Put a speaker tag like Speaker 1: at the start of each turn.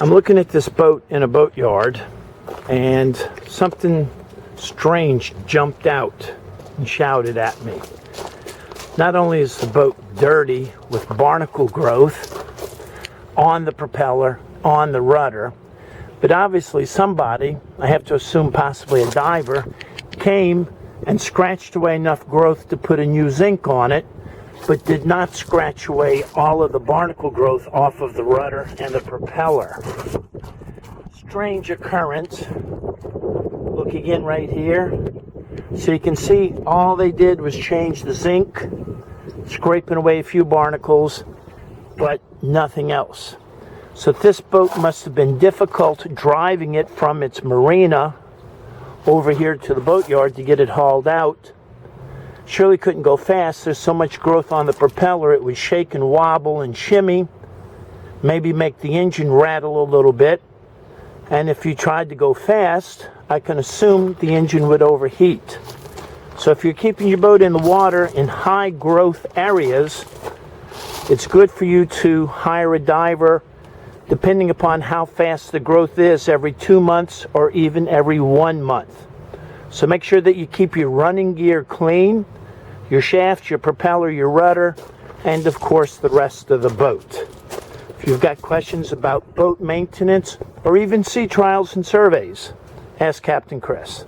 Speaker 1: I'm looking at this boat in a boatyard, and something strange jumped out and shouted at me. Not only is the boat dirty with barnacle growth on the propeller, on the rudder, but obviously somebody, I have to assume possibly a diver, came and scratched away enough growth to put a new zinc on it, but did not scratch away all of the barnacle growth off of the rudder and the propeller. Strange occurrence. Look again right here. So you can see all they did was change the zinc, scraping away a few barnacles, but nothing else. So this boat must have been difficult driving it from its marina over here to the boatyard to get it hauled out. Surely couldn't go fast. There's so much growth on the propeller, it would shake and wobble and shimmy, maybe make the engine rattle a little bit. And if you tried to go fast, I can assume the engine would overheat. So if you're keeping your boat in the water in high growth areas, it's good for you to hire a diver, depending upon how fast the growth is, every 2 months or even every 1 month. So make sure that you keep your running gear clean, your shaft, your propeller, your rudder, and of course the rest of the boat. If you've got questions about boat maintenance or even sea trials and surveys, ask Captain Chris.